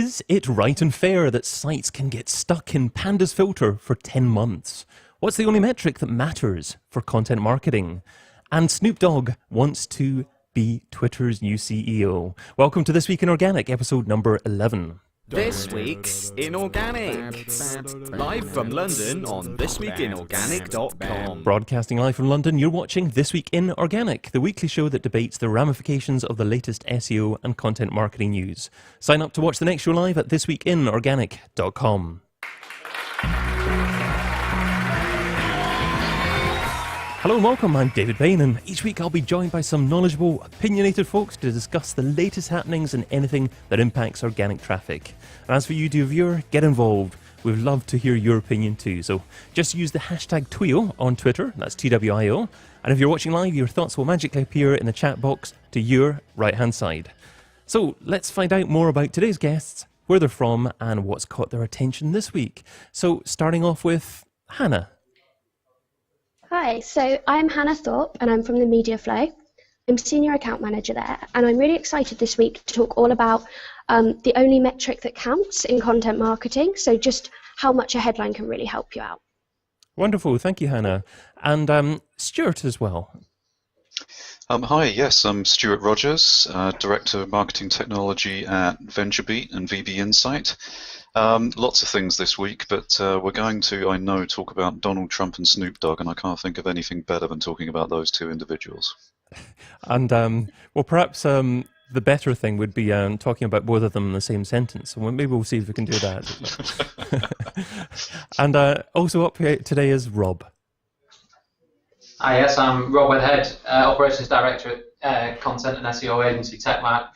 Is it right and fair that sites can get stuck in Panda's filter for 10 months? What's the only metric that matters for content marketing? And Snoop Dogg wants to be Twitter's new CEO. Welcome to This Week in Organic, episode number 11. This week's in Organic, live from London on thisweekinorganic.com. Broadcasting live from London, you're watching This Week in Organic, the weekly show that debates the ramifications of the latest SEO and content marketing news. Sign up to watch the next show live at thisweekinorganic.com. Hello and welcome, I'm David Bain, and each week I'll be joined by some knowledgeable, opinionated folks to discuss the latest happenings and anything that impacts organic traffic. And as for you, dear viewer, get involved. We'd love to hear your opinion too. So just use the hashtag TWIO on Twitter, that's TWIO, and if you're watching live, your thoughts will magically appear in the chat box to your right-hand side. So let's find out more about today's guests, where they're from, and what's caught their attention this week. So starting off with Hannah. Hi, so I'm Hannah Thorpe and I'm from the Media Flow. I'm Senior Account Manager there, and I'm really excited this week to talk all about the only metric that counts in content marketing, so just how much a headline can really help you out. Wonderful, thank you, Hannah. And Stuart as well. Hi, yes, I'm Stuart Rogers, Director of Marketing Technology at VentureBeat and VB Insight. Lots of things this week, but we're going to, I know, talk about Donald Trump and Snoop Dogg, and I can't think of anything better than talking about those two individuals. And, well, perhaps the better thing would be talking about both of them in the same sentence. So maybe we'll see if we can do that. And also up here today is Rob. Hi, yes, I'm Rob Whitehead, Operations Director at Content and SEO Agency TechMart.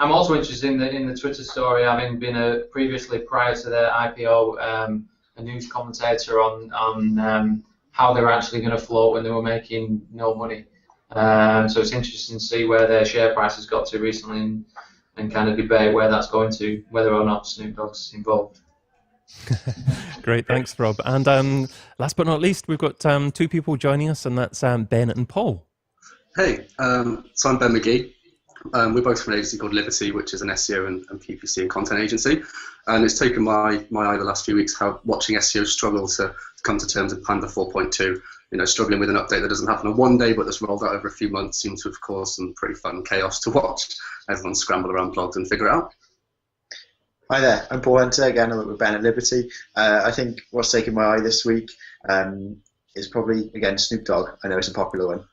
I'm also interested in the Twitter story, having been previously, prior to their IPO, a news commentator on how they were actually going to float when they were making no money. So it's interesting to see where their share price has got to recently and kind of debate where that's going to, whether or not Snoop Dogg's involved. Great, thanks, Rob. And last but not least, we've got two people joining us, and that's Ben and Paul. Hey, so I'm Ben McGee. We're both from an agency called Liberty, which is an SEO and PPC and content agency. And it's taken my eye the last few weeks how watching SEO struggle to come to terms with Panda 4.2. You know, struggling with an update that doesn't happen in one day, but that's rolled out over a few months, seems to have caused some pretty fun chaos to watch. Everyone scramble around blogs and figure it out. Hi there, I'm Paul Hunter, again I work with Ben at Liberty. I think what's taken my eye this week is probably, again, Snoop Dogg. I know it's a popular one.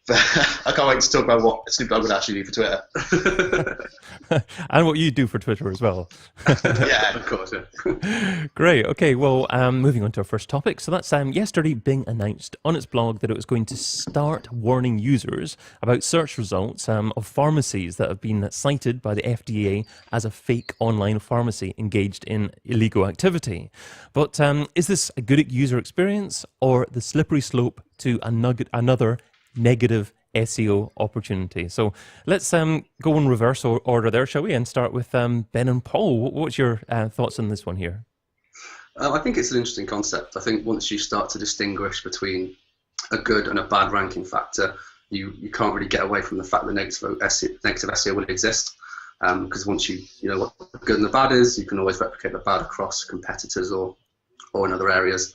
But I can't wait to talk about what Snoop Dogg would actually do for Twitter. And what you do for Twitter as well. Yeah, of course. Yeah. Great. Okay, well, moving on to our first topic. So that's yesterday Bing announced on its blog that it was going to start warning users about search results of pharmacies that have been cited by the FDA as a fake online pharmacy engaged in illegal activity. But is this a good user experience or the slippery slope to another negative SEO opportunity? So let's go in reverse order there, shall we? And start with Ben and Paul. What's your thoughts on this one here? I think it's an interesting concept. I think once you start to distinguish between a good and a bad ranking factor, you can't really get away from the fact that negative SEO will exist. Because once you know what the good and the bad is, you can always replicate the bad across competitors or in other areas.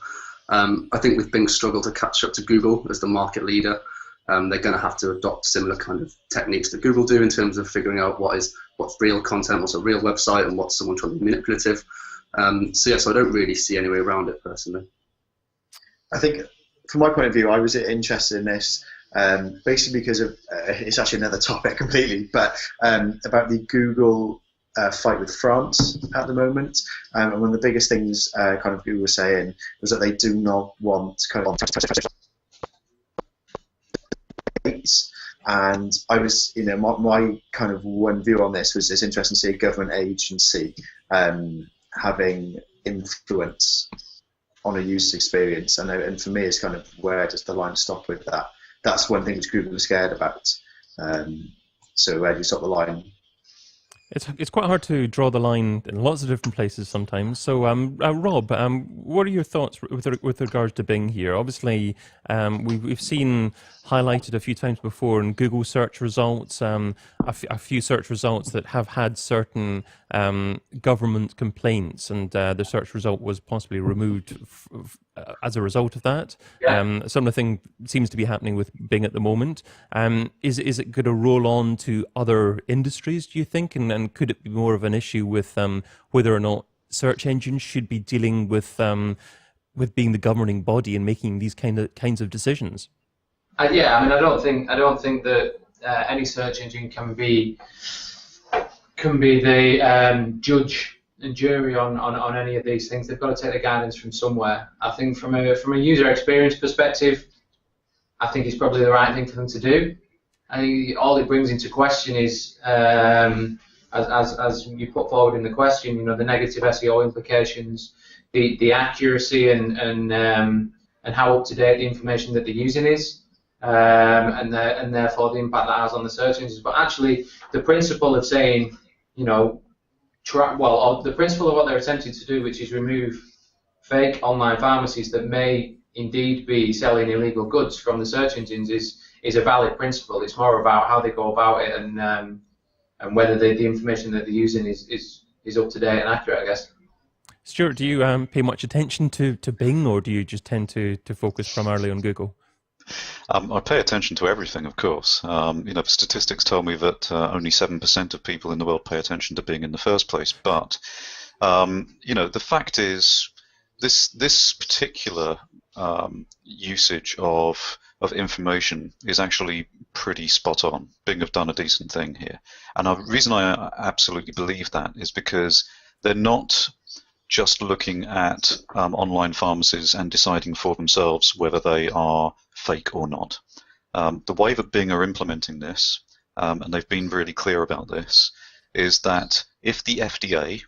I think with Bing's struggle to catch up to Google as the market leader, they're going to have to adopt similar kind of techniques that Google do in terms of figuring out what's real content, what's a real website, and what's someone trying to be manipulative. So I don't really see any way around it personally. I think, from my point of view, I was interested in this basically because of, it's actually another topic completely, but about the Google fight with France at the moment. And one of the biggest things kind of Google was saying was that they do not want kind of and I was, you know, my kind of one view on this was it's interesting to see a government agency having influence on a user experience, and for me it's kind of where does the line stop with that? That's one thing which Google is scared about. So where do you stop the line? It's quite hard to draw the line in lots of different places sometimes. So, Rob, what are your thoughts with regards to Bing here? Obviously, we've seen highlighted a few times before in Google search results, a few search results that have had certain government complaints, and the search result was possibly removed as a result of that. Yeah. Some of the thing seems to be happening with Bing at the moment. Is it going to roll on to other industries, do you think? And could it be more of an issue with whether or not search engines should be dealing with being the governing body and making these kinds of decisions? Yeah, I mean, I don't think that any search engine can be the judge and jury on any of these things. They've got to take the guidance from somewhere. I think from a user experience perspective, I think it's probably the right thing for them to do. I think all it brings into question is, as you put forward in the question, you know, the negative SEO implications, the accuracy and how up to date the information that they're using is, and therefore the impact that has on the search engines. But actually, the principle of saying, you know, the principle of what they're attempting to do, which is remove fake online pharmacies that may indeed be selling illegal goods from the search engines, is a valid principle. It's more about how they go about it and whether the information that they're using is up to date and accurate, I guess. Stuart, do you pay much attention to Bing, or do you just tend to focus primarily on Google? I pay attention to everything, of course. You know, statistics tell me that only 7% of people in the world pay attention to Bing in the first place. But you know, the fact is, this particular usage of information is actually pretty spot on. Bing have done a decent thing here, and the reason I absolutely believe that is because they're not just looking at online pharmacies and deciding for themselves whether they are fake or not. The way that Bing are implementing this, and they've been really clear about this, is that if the FDA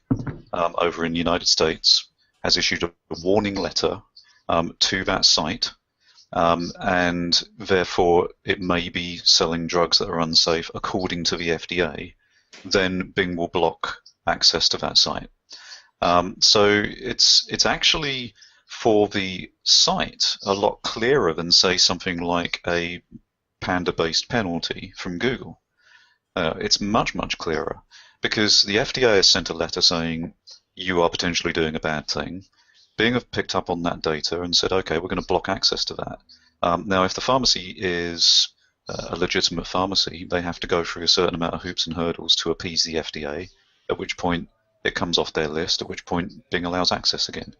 over in the United States has issued a warning letter to that site, and therefore it may be selling drugs that are unsafe according to the FDA, then Bing will block access to that site. So it's actually, for the site, a lot clearer than, say, something like a Panda-based penalty from Google. It's much, much clearer, because the FDA has sent a letter saying you are potentially doing a bad thing. Bing have picked up on that data and said, okay, we're going to block access to that. Now, if the pharmacy is a legitimate pharmacy, they have to go through a certain amount of hoops and hurdles to appease the FDA, at which point it comes off their list, at which point Bing allows access again.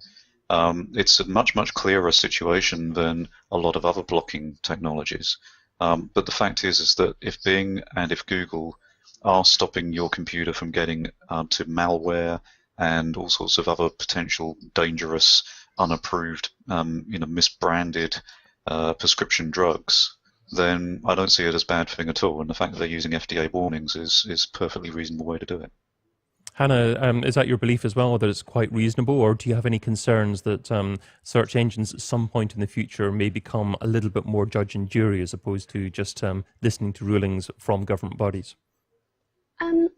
It's a much, much clearer situation than a lot of other blocking technologies. But the fact is that if Bing and if Google are stopping your computer from getting to malware and all sorts of other potential dangerous, unapproved, you know, misbranded prescription drugs, then I don't see it as a bad thing at all. And the fact that they're using FDA warnings is a perfectly reasonable way to do it. Hannah, is that your belief as well, that it's quite reasonable, or do you have any concerns that search engines at some point in the future may become a little bit more judge and jury as opposed to just listening to rulings from government bodies?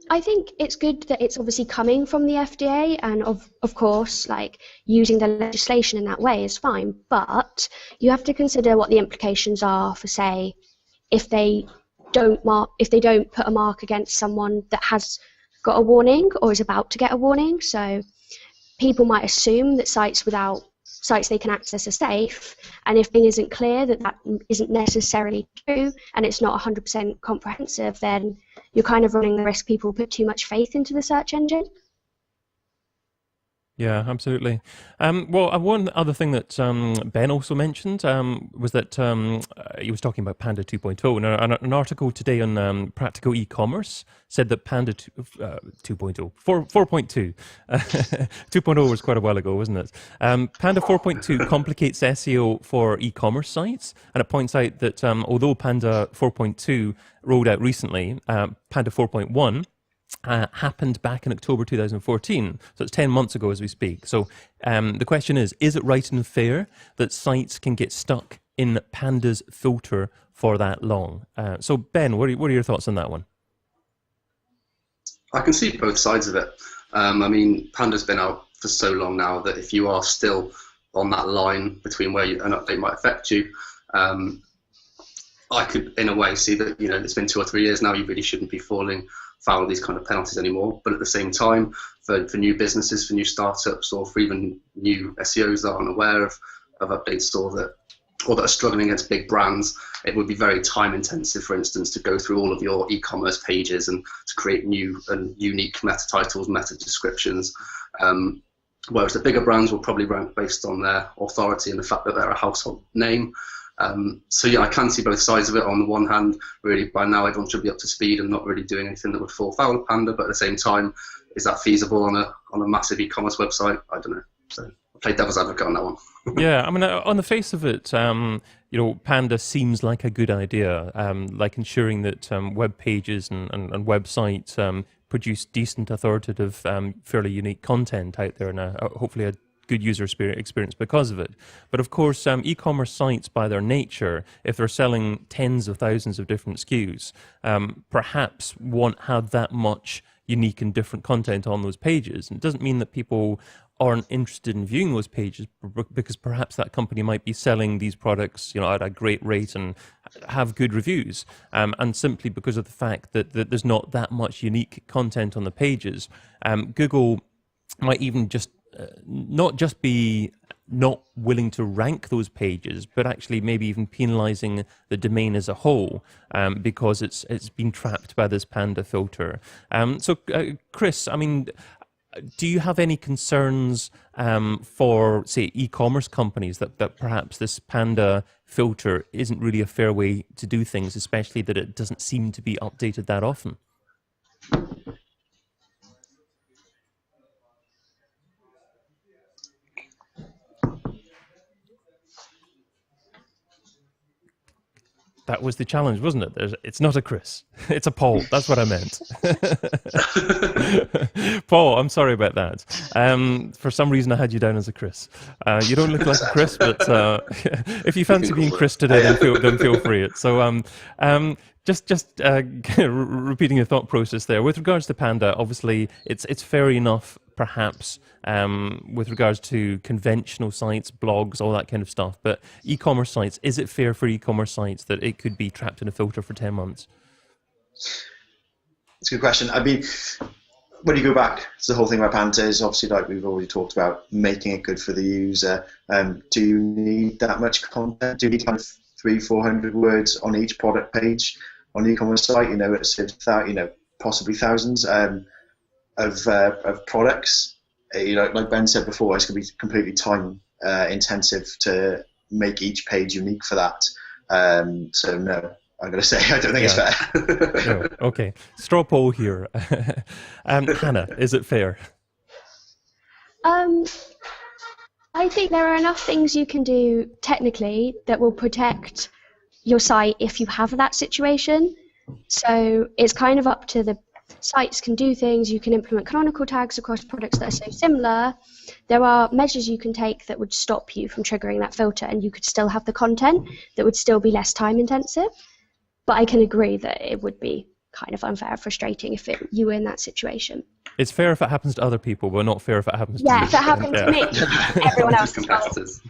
I think it's good that it's obviously coming from the FDA, and of course, like, using the legislation in that way is fine. But you have to consider what the implications are for, say, if they don't put a mark against someone that has got a warning or is about to get a warning. So people might assume that sites they can access are safe, and if Bing isn't clear that isn't necessarily true and it's not 100% comprehensive, then you're kind of running the risk people put too much faith into the search engine. Yeah, absolutely. Well, one other thing that Ben also mentioned was that he was talking about Panda 2.0. And an article today on Practical E-commerce said that Panda 2.0, 4.2, 2.0 was quite a while ago, wasn't it? Panda 4.2 complicates SEO for e-commerce sites, and it points out that although Panda 4.2 rolled out recently, Panda 4.1 happened back in October 2014, so it's 10 months ago as we speak. So the question is it right and fair that sites can get stuck in Panda's filter for that long? So Ben, what are your thoughts on that one? I can see both sides of it. I mean, Panda's been out for so long now that if you are still on that line between where an update might affect you, I could, in a way, see that, you know, it's been 2 or 3 years now, you really shouldn't be falling foul these kind of penalties anymore. But at the same time, for new businesses, for new startups, or for even new SEOs that aren't aware of updates or that are struggling against big brands, it would be very time intensive, for instance, to go through all of your e-commerce pages and to create new and unique meta titles, meta descriptions. Whereas the bigger brands will probably rank based on their authority and the fact that they're a household name. So yeah, I can see both sides of it. On the one hand, really by now everyone should be up to speed and not really doing anything that would fall foul of Panda, but at the same time, is that feasible on a massive e-commerce website? I don't know. So I'll play devil's advocate on that one. Yeah, I mean, on the face of it, Panda seems like a good idea, like ensuring that web pages and websites produce decent, authoritative, fairly unique content out there, and hopefully a good user experience because of it. But of course, e-commerce sites, by their nature, if they're selling tens of thousands of different SKUs, perhaps won't have that much unique and different content on those pages. And it doesn't mean that people aren't interested in viewing those pages, because perhaps that company might be selling these products, at a great rate and have good reviews. And simply because of the fact that there's not that much unique content on the pages, Google might even just not just be not willing to rank those pages, but actually maybe even penalizing the domain as a whole, because it's been trapped by this Panda filter. So, Chris, I mean, do you have any concerns for, say, e-commerce companies that perhaps this Panda filter isn't really a fair way to do things, especially that it doesn't seem to be updated that often? That was the challenge, wasn't it? It's not a Chris. It's a Paul. That's what I meant. Paul, I'm sorry about that. For some reason, I had you down as a Chris. You don't look like a Chris, but if you fancy being Chris today, then feel free. So just repeating your thought process there. With regards to Panda, obviously, it's fair enough, perhaps, with regards to conventional sites, blogs, all that kind of stuff. But e-commerce sites, is it fair for e-commerce sites that it could be trapped in a filter for 10 months? It's a good question. I mean, when you go back to the whole thing about Panda, is obviously, like we've already talked about, making it good for the user. Do you need that much content? Do you need kind of 300-400 words on each product page on an e-commerce site? It's possibly thousands of products. Like Ben said before, it's going to be completely time intensive to make each page unique for that. So no, I'm going to say I don't think it's fair. No. Okay, straw poll here. Hannah, is it fair? I think there are enough things you can do technically that will protect your site if you have that situation. So it's kind of up to the sites can do things. You can implement canonical tags across products that are so similar. There are measures you can take that would stop you from triggering that filter, and you could still have the content that would still be less time intensive. But I can agree that it would be kind of unfair and frustrating if you were in that situation. It's fair if it happens to other people, but not fair if it happens to you. Yeah, if it happened to me, everyone else is competitors.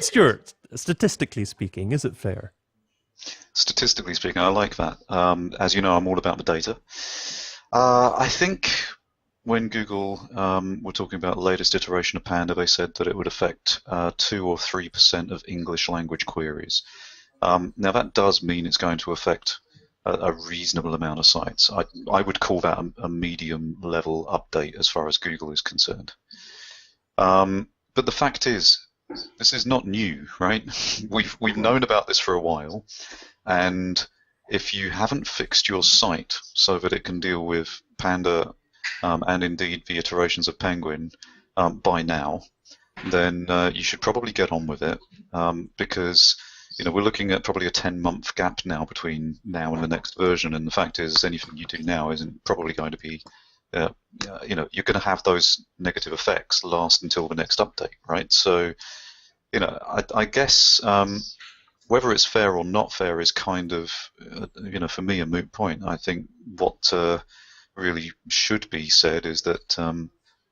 Stuart, statistically speaking, is it fair? Statistically speaking, I like that. As you know, I'm all about the data. I think when Google were talking about the latest iteration of Panda, they said that it would affect 2 or 3% of English language queries. Now that does mean it's going to affect a reasonable amount of sites. I would call that a medium level update as far as Google is concerned. But the fact is, this is not new, right? We've known about this for a while, and if you haven't fixed your site so that it can deal with Panda and indeed the iterations of Penguin by now, then you should probably get on with it, because we're looking at probably a 10-month gap now between now and the next version, and the fact is anything you do now isn't probably going to be you're going to have those negative effects last until the next update, right? So I guess whether it's fair or not fair is kind of for me a moot point. I think what really should be said is that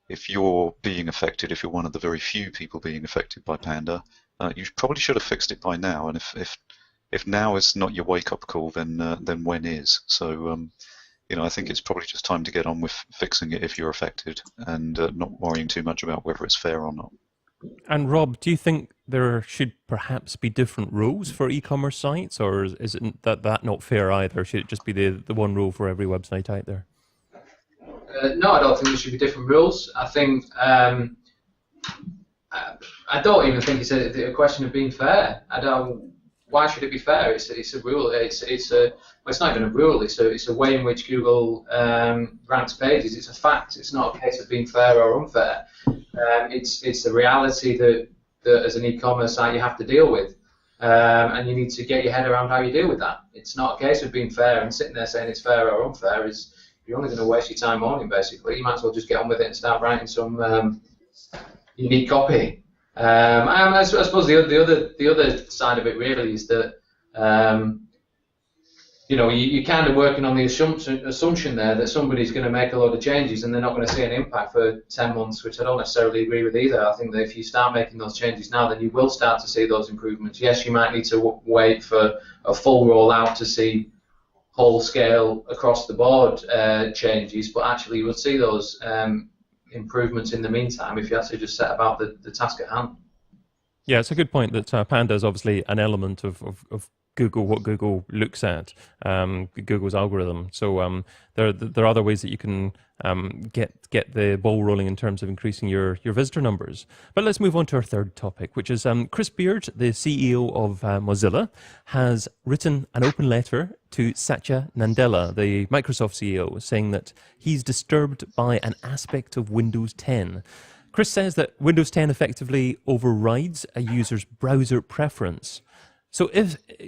if you're being affected, if you're one of the very few people being affected by Panda, you probably should have fixed it by now. And if if now is not your wake-up call, then when is? So I think it's probably just time to get on with fixing it if you're affected, and not worrying too much about whether it's fair or not. And Rob, do you think there should perhaps be different rules for e-commerce sites, or is it that not fair either? Should it just be the one rule for every website out there? No, I don't think there should be different rules. I think I don't even think it's a question of being fair. I don't. Why should it be fair? It's a rule. It's not even a rule. It's a way in which Google ranks pages. It's a fact. It's not a case of being fair or unfair. It's a reality that as an e-commerce site you have to deal with, and you need to get your head around how you deal with that. It's not a case of being fair and sitting there saying it's fair or unfair. You're only going to waste your time mourning, basically. You might as well just get on with it and start writing some unique copy. I suppose the other side of it really is that you're kind of working on the assumption there that somebody's going to make a load of changes and they're not going to see an impact for 10 months, which I don't necessarily agree with either. I think that if you start making those changes now, then you will start to see those improvements. Yes, you might need to wait for a full rollout to see whole scale across the board changes, but actually you will see those improvements in the meantime if you actually just set about the task at hand. Yeah, it's a good point that Panda is obviously an element of Google, what Google looks at, Google's algorithm. So there are other ways that you can get the ball rolling in terms of increasing your visitor numbers. But let's move on to our third topic, which is Chris Beard, the CEO of Mozilla, has written an open letter to Satya Nadella, the Microsoft CEO, saying that he's disturbed by an aspect of Windows 10. Chris says that Windows 10 effectively overrides a user's browser preference. So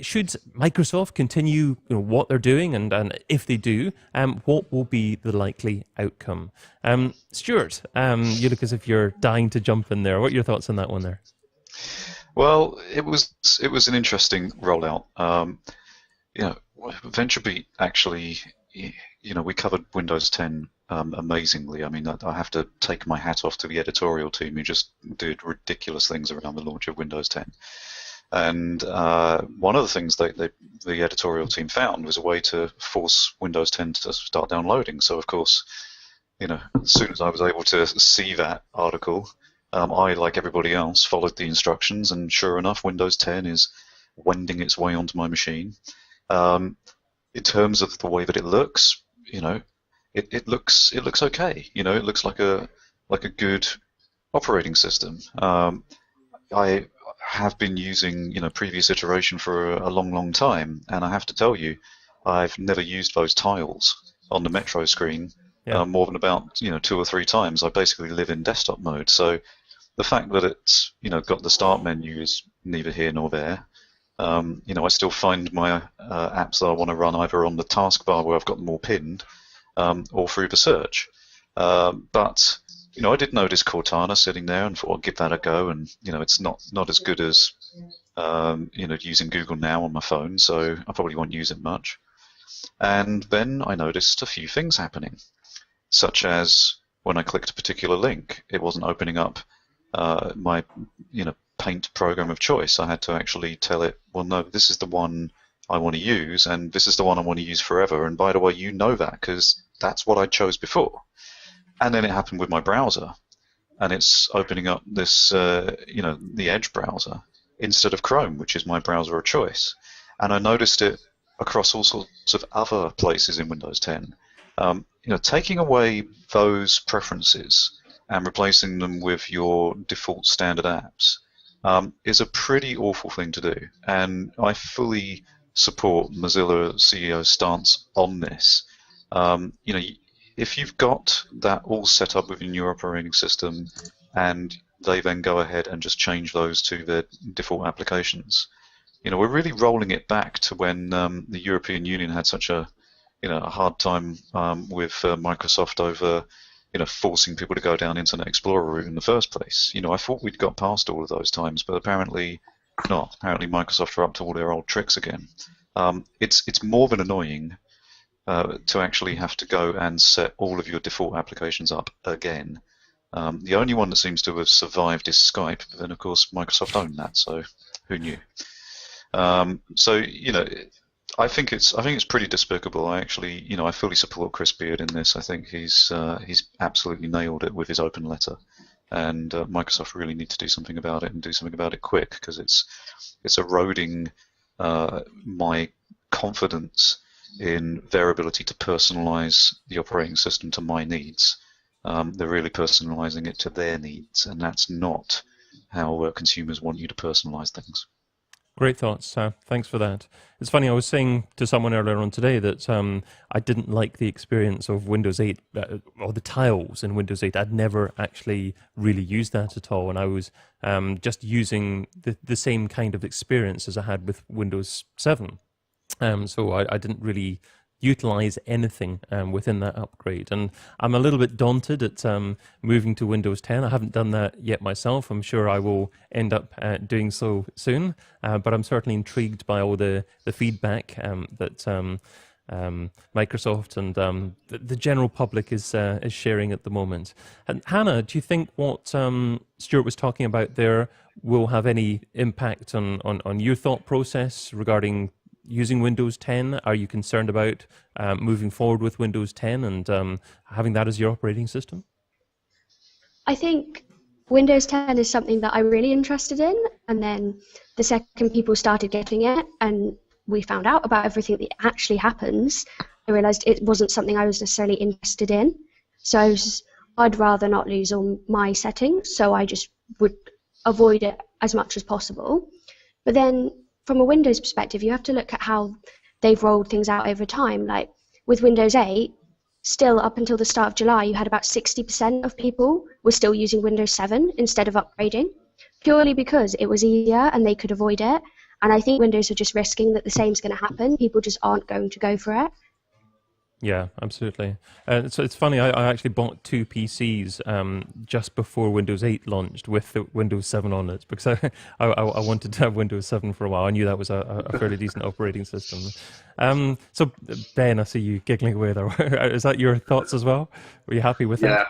should Microsoft continue what they're doing, and if they do, what will be the likely outcome? Stuart, you look as if you're dying to jump in there. What are your thoughts on that one there? Well, it was an interesting rollout. VentureBeat actually, we covered Windows 10 amazingly. I mean, I have to take my hat off to the editorial team who just did ridiculous things around the launch of Windows 10. And one of the things the editorial team found was a way to force Windows 10 to start downloading. So, of course, as soon as I was able to see that article, I, like everybody else, followed the instructions, and sure enough, Windows 10 is wending its way onto my machine. In terms of the way that it looks, it looks okay. It looks like a good operating system. I have been using previous iteration for a long time, and I have to tell you, I've never used those tiles on the Metro screen more than about 2 or 3 times. I basically live in desktop mode, so the fact that it's got the start menu is neither here nor there. I still find my apps that I want to run either on the taskbar where I've got them all pinned, or through the search. But I did notice Cortana sitting there and thought I'd give that a go, and it's not as good as using Google Now on my phone, so I probably won't use it much. And then I noticed a few things happening, such as when I clicked a particular link, it wasn't opening up my Paint program of choice. I had to actually tell it, well, no, this is the one I want to use, and this is the one I want to use forever. And by the way, you know that because that's what I chose before. And then it happened with my browser, and it's opening up this, the Edge browser instead of Chrome, which is my browser of choice. And I noticed it across all sorts of other places in Windows 10. Taking away those preferences and replacing them with your default standard apps is a pretty awful thing to do. And I fully support Mozilla CEO's stance on this. If you've got that all set up within your operating system and they then go ahead and just change those to their default applications, we're really rolling it back to when the European Union had such a hard time with Microsoft over forcing people to go down Internet Explorer route in the first place. I thought we'd got past all of those times, but apparently not. Apparently Microsoft are up to all their old tricks again. It's more than annoying to actually have to go and set all of your default applications up again. The only one that seems to have survived is Skype, but then of course Microsoft owned that, so who knew? So I think it's pretty despicable. I fully support Chris Beard in this. I think he's absolutely nailed it with his open letter, and Microsoft really need to do something about it and do something about it quick, because it's eroding my confidence in their ability to personalize the operating system to my needs. They're really personalizing it to their needs, and that's not how consumers want you to personalize things. Great thoughts. Thanks for that. It's funny, I was saying to someone earlier on today that I didn't like the experience of Windows 8, or the tiles in Windows 8. I'd never actually really used that at all, and I was just using the same kind of experience as I had with Windows 7. So I didn't really utilize anything within that upgrade, and I'm a little bit daunted at moving to Windows 10. I haven't done that yet myself. I'm sure I will end up doing so soon, but I'm certainly intrigued by all the feedback that Microsoft and the general public is sharing at the moment. And Hannah, do you think what Stuart was talking about there will have any impact on your thought process regarding using Windows 10? Are you concerned about moving forward with Windows 10 and having that as your operating system? I think Windows 10 is something that I'm really interested in, and then the second people started getting it and we found out about everything that actually happens, I realised it wasn't something I was necessarily interested in. So I'd rather not lose all my settings, so I just would avoid it as much as possible. But then from a Windows perspective, you have to look at how they've rolled things out over time. Like with Windows 8, still up until the start of July, you had about 60% of people were still using Windows 7 instead of upgrading, purely because it was easier and they could avoid it. And I think Windows are just risking that the same is going to happen. People just aren't going to go for it. Yeah, absolutely. So it's funny, I actually bought two PCs just before Windows 8 launched with the Windows 7 on it, because I wanted to have Windows 7 for a while. I knew that was a fairly decent operating system. So Ben, I see you giggling away there. Is that your thoughts as well? Were you happy with that?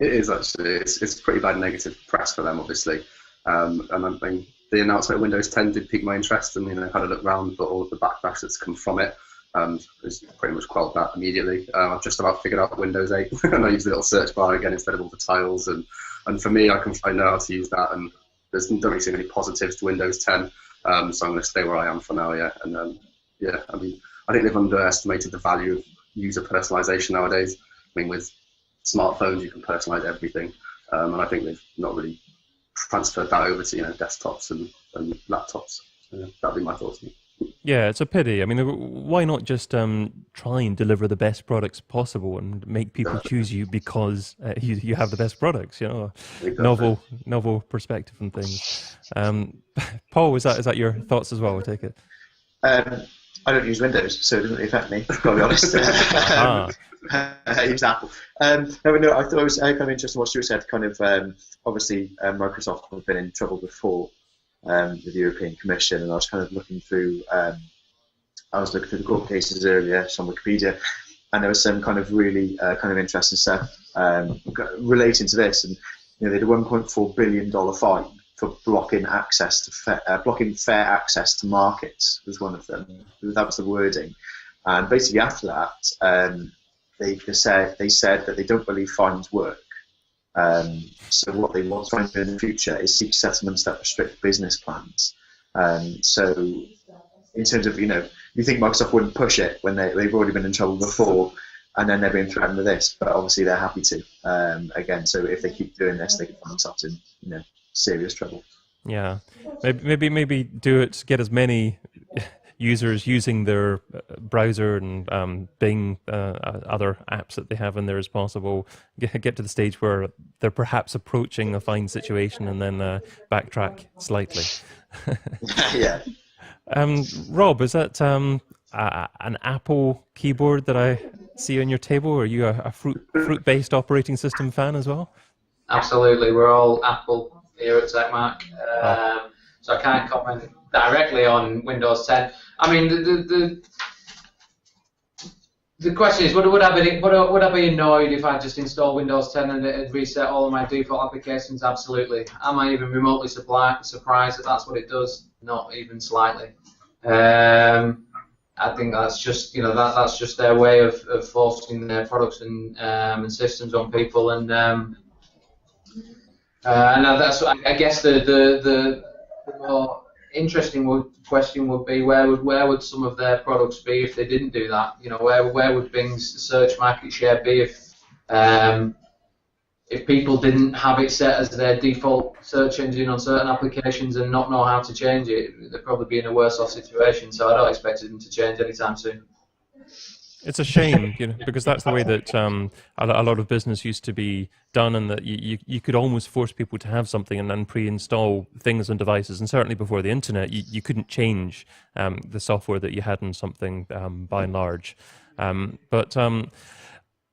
Yeah, it is actually. It's pretty bad negative press for them, obviously. And I mean, the announcement of Windows 10 did pique my interest, and had a look around, but all of the backlash that's come from it has pretty much quelled that immediately. I've just about figured out Windows 8, and I use the little search bar again instead of all the tiles. And for me, I know how to use that, and don't really see any positives to Windows 10. So I'm going to stay where I am for now. Yeah, and I mean, I think they've underestimated the value of user personalization nowadays. I mean, with smartphones, you can personalize everything, and I think they've not really transferred that over to desktops and laptops. So that'd be my thoughts. Yeah, it's a pity. I mean, why not just try and deliver the best products possible and make people choose you because you have the best products? Exactly. Novel perspective and things. Paul, is that your thoughts as well? I take it. I don't use Windows, so it doesn't really affect me. Got to be honest. I use Apple. No, I thought it was kind of interesting what Stuart said. Kind of obviously, Microsoft have been in trouble before with the European Commission, and I was kind of looking through. I was looking through the court cases earlier on Wikipedia, and there was some kind of really kind of interesting stuff relating to this. And they had a $1.4 billion fine for blocking access to blocking fair access to markets was one of them. That was the wording, and basically after that, they said that they don't believe fines work. So what they want to do in the future is seek settlements that restrict business plans. So in terms of you think Microsoft wouldn't push it when they've already been in trouble before, and then they're being threatened with this, but obviously they're happy to again. So if they keep doing this, they can find themselves in serious trouble. Yeah, maybe do it. Get as many users using their browser and Bing, other apps that they have in there as possible. Get to the stage where they're perhaps approaching a fine situation, and then backtrack slightly. Yeah. Rob, is that an Apple keyboard that I see on your table? Are you a fruit-based operating system fan as well? Absolutely, we're all Apple here at TechMark, so I can't comment directly on Windows 10. I mean, the question is, would I be annoyed if I just install Windows 10 and it reset all of my default applications? Absolutely. Am I even remotely surprised that that's what it does? Not even slightly. I think that's just that's just their way of forcing their products and systems on people, and that's I guess the more interesting question would be where would some of their products be if they didn't do that? Where would Bing's search market share be if people didn't have it set as their default search engine on certain applications and not know how to change it? They'd probably be in a worse off situation. So I don't expect them to change anytime soon. It's a shame, because that's the way that a lot of business used to be done, and that you could almost force people to have something and then pre-install things on devices. And certainly before the internet, you couldn't change the software that you had in something by and large. But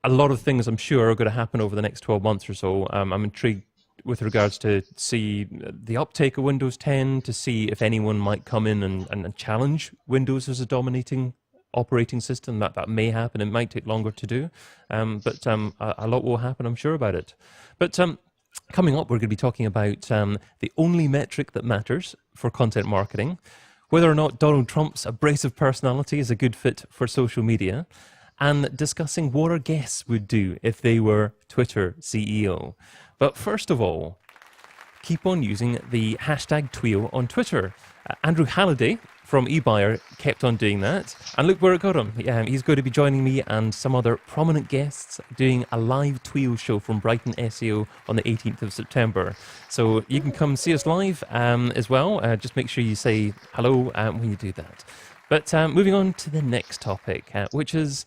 a lot of things, I'm sure, are going to happen over the next 12 months or so. I'm intrigued with regards to see the uptake of Windows 10, to see if anyone might come in and challenge Windows as a dominating operating system. That may happen. It might take longer to do, but a lot will happen, I'm sure, about it. But coming up, we're going to be talking about the only metric that matters for content marketing, whether or not Donald Trump's abrasive personality is a good fit for social media, and discussing what our guests would do if they were Twitter CEO. But first of all, keep on using the hashtag TWIO on Twitter. Andrew Halliday from eBuyer kept on doing that, and look where it got him. He's going to be joining me and some other prominent guests doing a live TWIO show from Brighton SEO on the 18th of September. So you can come see us live as well. Just make sure you say hello when you do that. But moving on to the next topic, which is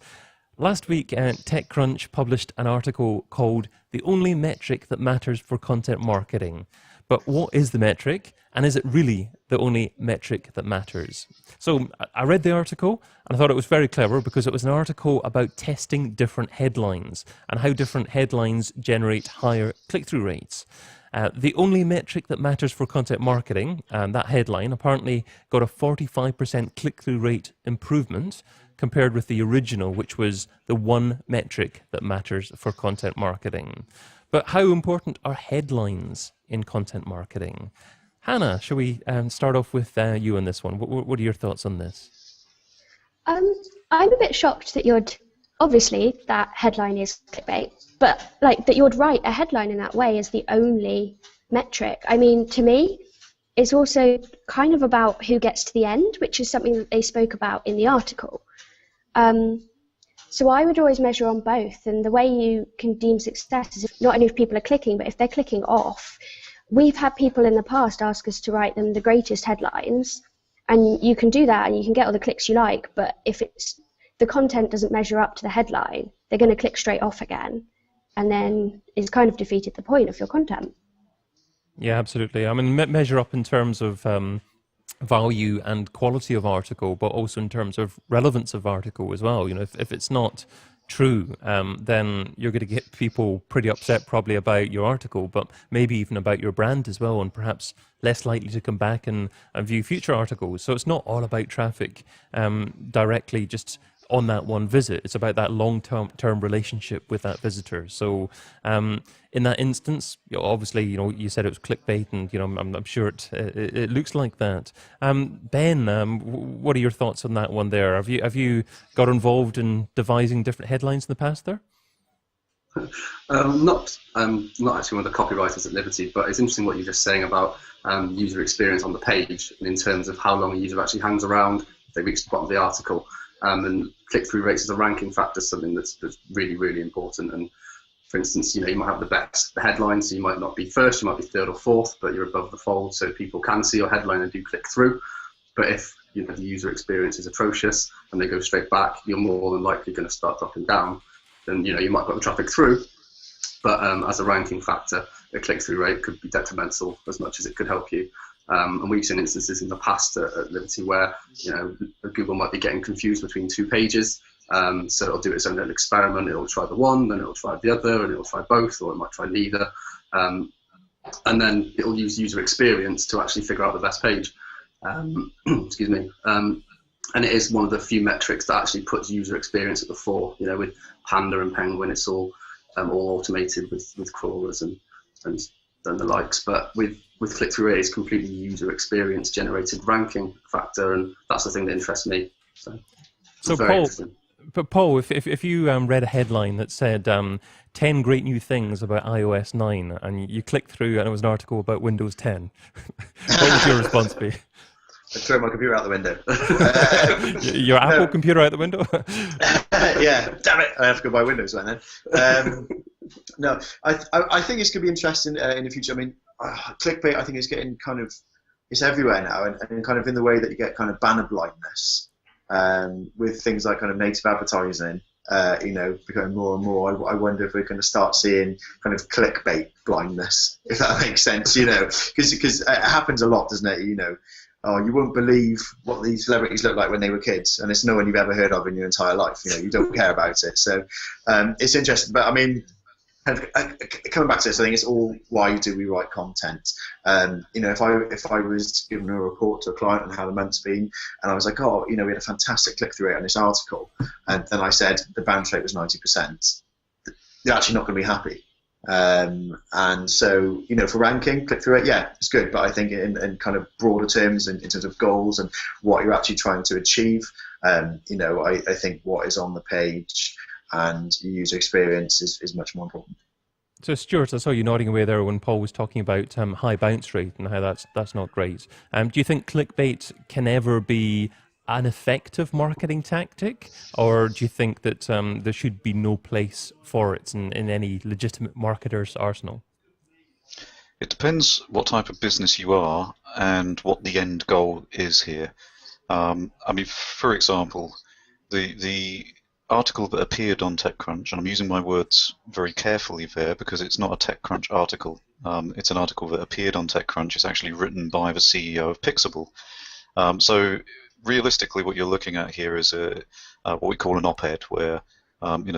last week TechCrunch published an article called "The Only Metric That Matters for Content Marketing." But what is the metric, and is it really the only metric that matters? So I read the article and I thought it was very clever, because it was an article about testing different headlines and how different headlines generate higher click-through rates. The only metric that matters for content marketing, that headline apparently got a 45% click-through rate improvement compared with the original, which was the one metric that matters for content marketing. But how important are headlines in content marketing? Hannah, shall we start off with you on this one? What are your thoughts on this? I'm a bit shocked that obviously that headline is clickbait, but that you'd write a headline in that way as the only metric. I mean, to me, it's also kind of about who gets to the end, which is something that they spoke about in the article. So I would always measure on both, and the way you can deem success is not only if people are clicking, but if they're clicking off. We've had people in the past ask us to write them the greatest headlines, and you can do that and you can get all the clicks you like, but if the content doesn't measure up to the headline, they're going to click straight off again, and then it's kind of defeated the point of your content. Yeah, absolutely. I mean, measure up in terms of value and quality of article, but also in terms of relevance of article as well. If it's not true, then you're going to get people pretty upset probably about your article, but maybe even about your brand as well, and perhaps less likely to come back and view future articles. So it's not all about traffic directly just on that one visit. It's about that long-term relationship with that visitor. So in that instance, obviously, you said it was clickbait, and I'm sure it looks like that. Ben, what are your thoughts on that one there? Have you got involved in devising different headlines in the past there? Not actually one of the copywriters at Liberty, but it's interesting what you're just saying about user experience on the page, and in terms of how long a user actually hangs around if they reach the bottom of the article. And click-through rates as a ranking factor is something that's really, really important. And for instance, you might have the best headline, so you might not be first, you might be third or fourth, but you're above the fold, so people can see your headline and do click through. But if the user experience is atrocious and they go straight back, you're more than likely going to start dropping down. Then you might got the traffic through, but as a ranking factor, a click-through rate could be detrimental as much as it could help you. And we've seen instances in the past at Liberty where Google might be getting confused between two pages, so it'll do its own little experiment. It'll try the one, then it'll try the other, and it'll try both, or it might try neither, and then it'll use user experience to actually figure out the best page. Excuse me. And it is one of the few metrics that actually puts user experience at the fore. With Panda and Penguin, it's all automated with crawlers and the likes. But with with click-through rate is completely user experience generated ranking factor, and that's the thing that interests me. So very Paul, interesting. but Paul, if you read a headline that said 10 great new things about iOS 9, and you click through and it was an article about Windows 10, what would your response be? I'd throw my computer out the window. Your Apple computer out the window? Yeah, damn it! I have to go buy Windows right then. No, I think it's going to be interesting in the future. I mean, clickbait, I think, is getting kind of, it's everywhere now, and kind of in the way that you get kind of banner blindness with things like kind of native advertising, becoming more and more. I wonder if we're going to start seeing kind of clickbait blindness, if that makes sense, because it happens a lot, doesn't it? Oh, you won't believe what these celebrities look like when they were kids, and it's no one you've ever heard of in your entire life. You don't care about it. So it's interesting. But I mean, coming back to this, I think it's all, why do we write content? If I was giving a report to a client on how the month's been, and I was like, oh, we had a fantastic click-through rate on this article, and then I said the bounce rate was 90%, they're actually not going to be happy. And so, for ranking, click-through rate, yeah, it's good, but I think in kind of broader terms, in terms of goals and what you're actually trying to achieve, I think what is on the page and user experience is much more important. So Stuart, I saw you nodding away there when Paul was talking about high bounce rate and how that's not great. Do you think clickbait can ever be an effective marketing tactic, or do you think that there should be no place for it in any legitimate marketer's arsenal? It depends what type of business you are and what the end goal is here. For example, the article that appeared on TechCrunch, and I'm using my words very carefully there because it's not a TechCrunch article. It's an article that appeared on TechCrunch. It's actually written by the CEO of Pixable. So realistically, what you're looking at here is what we call an op-ed, where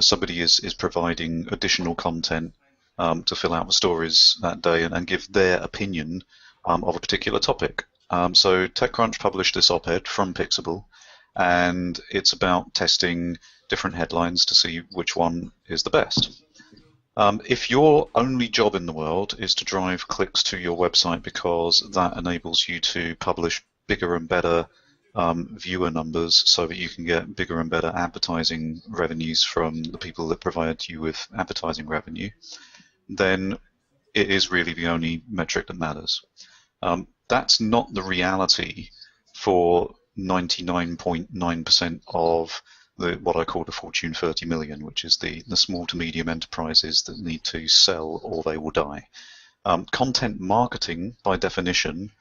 somebody is providing additional content to fill out the stories that day and give their opinion of a particular topic. So TechCrunch published this op-ed from Pixable, and it's about testing different headlines to see which one is the best. If your only job in the world is to drive clicks to your website because that enables you to publish bigger and better viewer numbers so that you can get bigger and better advertising revenues from the people that provide you with advertising revenue, then it is really the only metric that matters. That's not the reality for 99.9% of what I call the Fortune 30 million, which is the small to medium enterprises that need to sell or they will die. Content marketing, by definition,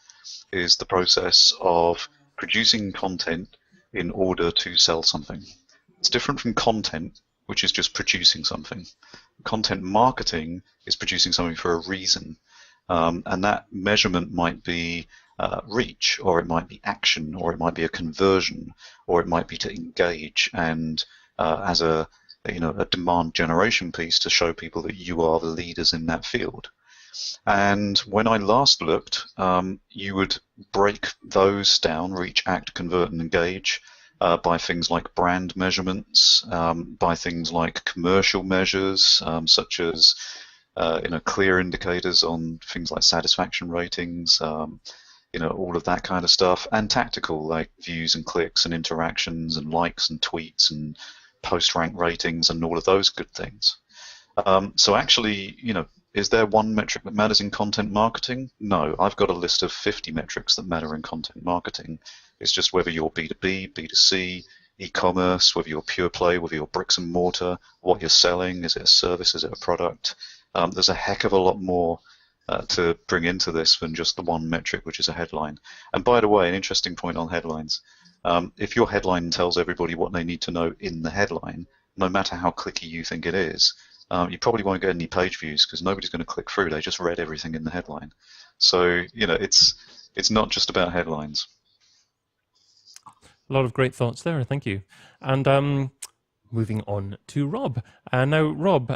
is the process of producing content in order to sell something. It's different from content, which is just producing something. Content marketing is producing something for a reason, and that measurement might be reach, or it might be action, or it might be a conversion, or it might be to engage and as a demand generation piece to show people that you are the leaders in that field. And when I last looked, you would break those down, reach, act, convert, and engage, by things like brand measurements, by things like commercial measures, such as clear indicators on things like satisfaction ratings, all of that kind of stuff, and tactical, like views and clicks and interactions and likes and tweets and post-rank ratings and all of those good things. So actually, is there one metric that matters in content marketing? No, I've got a list of 50 metrics that matter in content marketing. It's just whether you're B2B, B2C, e-commerce, whether you're pure play, whether you're bricks and mortar, what you're selling, is it a service, is it a product? There's a heck of a lot more to bring into this than just the one metric, which is a headline. And by the way, an interesting point on headlines. If your headline tells everybody what they need to know in the headline, no matter how clicky you think it is, you probably won't get any page views because nobody's going to click through. They just read everything in the headline. So, it's not just about headlines. A lot of great thoughts there, thank you. And moving on to Rob. Now, Rob,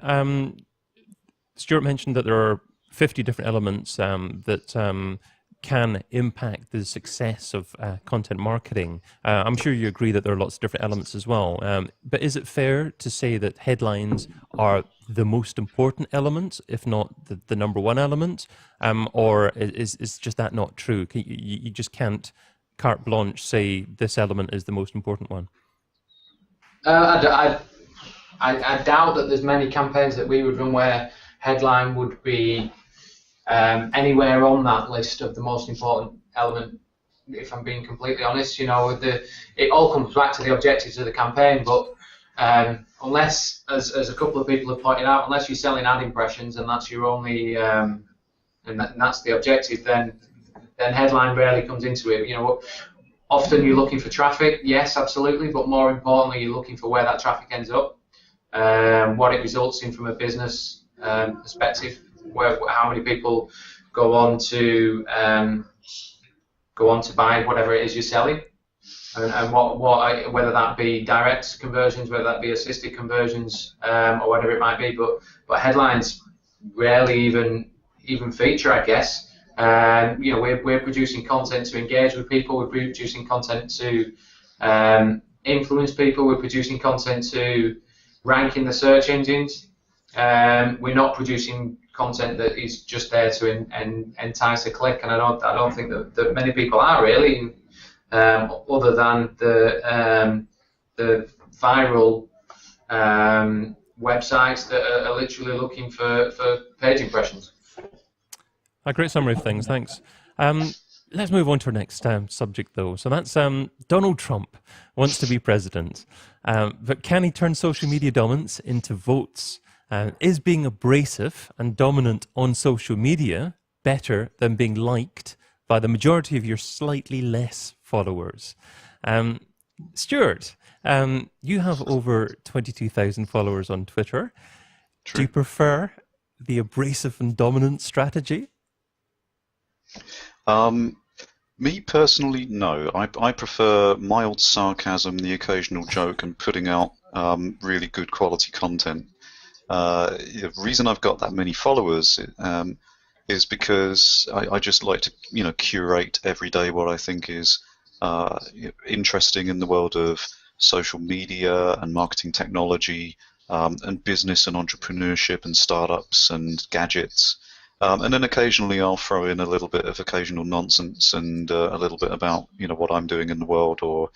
Stuart mentioned that there are 50 different elements that can impact the success of content marketing. I'm sure you agree that there are lots of different elements as well. But is it fair to say that headlines are the most important element, if not the number one element? Or is just that not true? You just can't carte blanche say this element is the most important one? I doubt that there's many campaigns that we would run where headline would be anywhere on that list of the most important element. If I'm being completely honest, you know, it all comes back to the objectives of the campaign. But unless, as a couple of people have pointed out, unless you're selling ad impressions and that's your only and that's the objective, then headline rarely comes into it. You know, often you're looking for traffic, yes, absolutely, but more importantly, you're looking for where that traffic ends up, what it results in from a business perspective, how many people go on to buy whatever it is you're selling, and whether that be direct conversions, whether that be assisted conversions, or whatever it might be. But headlines rarely even feature, I guess. You know, we're producing content to engage with people. We're producing content to influence people. We're producing content to rank in the search engines. We're not producing content that is just there to entice a click, and I don't think that many people are really, other than the viral websites that are literally looking for page impressions. A great summary of things, thanks. Let's move on to our next subject, though. So that's Donald Trump wants to be president, but can he turn social media dominance into votes? Is being abrasive and dominant on social media better than being liked by the majority of your slightly less followers? Stuart, you have over 22,000 followers on Twitter. True. Do you prefer the abrasive and dominant strategy? Me personally, no. I prefer mild sarcasm, the occasional joke, and putting out really good quality content. The reason I've got that many followers is because I just like to, you know, curate every day what I think is interesting in the world of social media and marketing technology, and business and entrepreneurship and startups and gadgets. And then occasionally I'll throw in a little bit of occasional nonsense and a little bit about, you know, what I'm doing in the world, or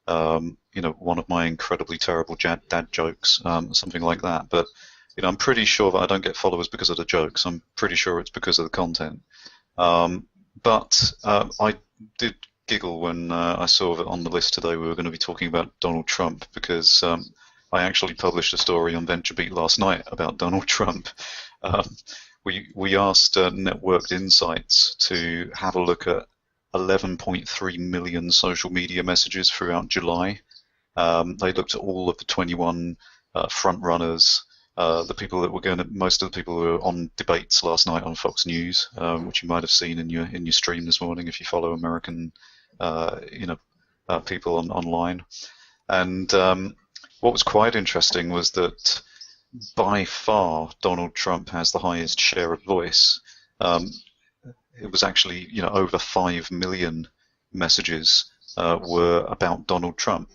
you know, one of my incredibly terrible dad jokes, something like that. But you know, I'm pretty sure that I don't get followers because of the jokes. I'm pretty sure it's because of the content. But I did giggle when I saw that on the list today we were going to be talking about Donald Trump, because I actually published a story on VentureBeat last night about Donald Trump. We asked Networked Insights to have a look at 11.3 million social media messages throughout July. They looked at all of the 21 front runners, the people that were most of the people who were on debates last night on Fox News, which you might have seen in your stream this morning if you follow American, people online. And what was quite interesting was that by far Donald Trump has the highest share of voice. It was actually, you know, over 5 million messages were about Donald Trump.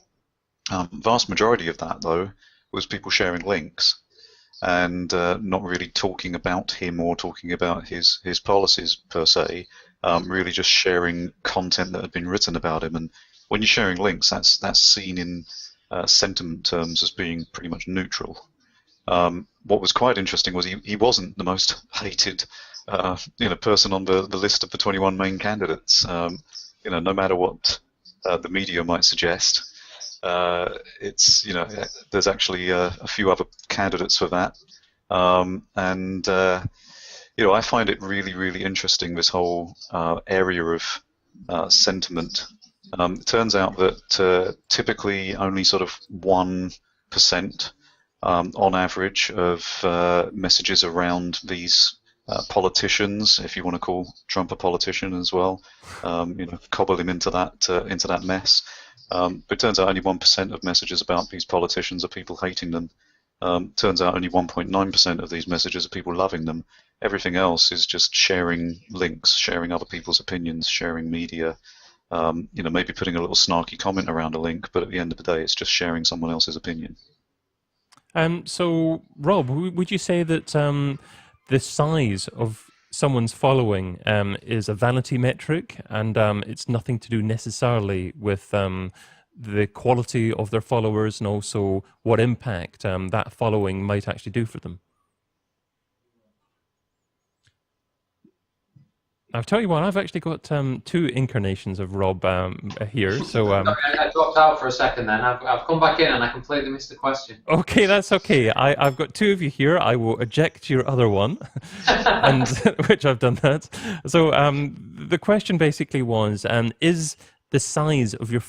Vast majority of that, though, was people sharing links and not really talking about him or talking about his policies per se, really just sharing content that had been written about him. And when you're sharing links, that's seen in sentiment terms as being pretty much neutral. What was quite interesting was he wasn't the most hated person on the list of the 21 main candidates. No matter what the media might suggest, it's, there's actually a few other candidates for that. I find it really, really interesting, this whole area of sentiment. It turns out that typically only sort of 1% on average of messages around these politicians, if you want to call Trump a politician as well, cobble him into that mess. But it turns out only 1% of messages about these politicians are people hating them. Turns out only 1.9% of these messages are people loving them. Everything else is just sharing links, sharing other people's opinions, sharing media, maybe putting a little snarky comment around a link, but at the end of the day, it's just sharing someone else's opinion. So, Rob, would you say that the size of someone's following is a vanity metric, and it's nothing to do necessarily with the quality of their followers and also what impact that following might actually do for them? I'll tell you what, I've actually got two incarnations of Rob here. So I dropped out for a second then. I've come back in and I completely missed the question. Okay, that's okay. I've got two of you here. I will eject your other one, and which I've done that. So the question basically was, is the size of your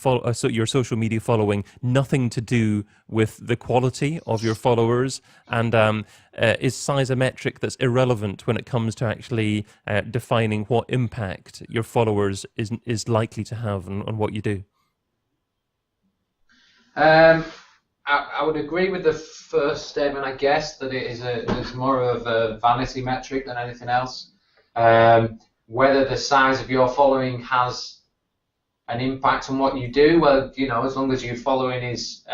your social media following nothing to do with the quality of your followers, and is size a metric that's irrelevant when it comes to actually defining what impact your followers is likely to have on what you do? I would agree with the first statement, I guess, that it's more of a vanity metric than anything else. Whether the size of your following has an impact on what you do, well, as long as your following is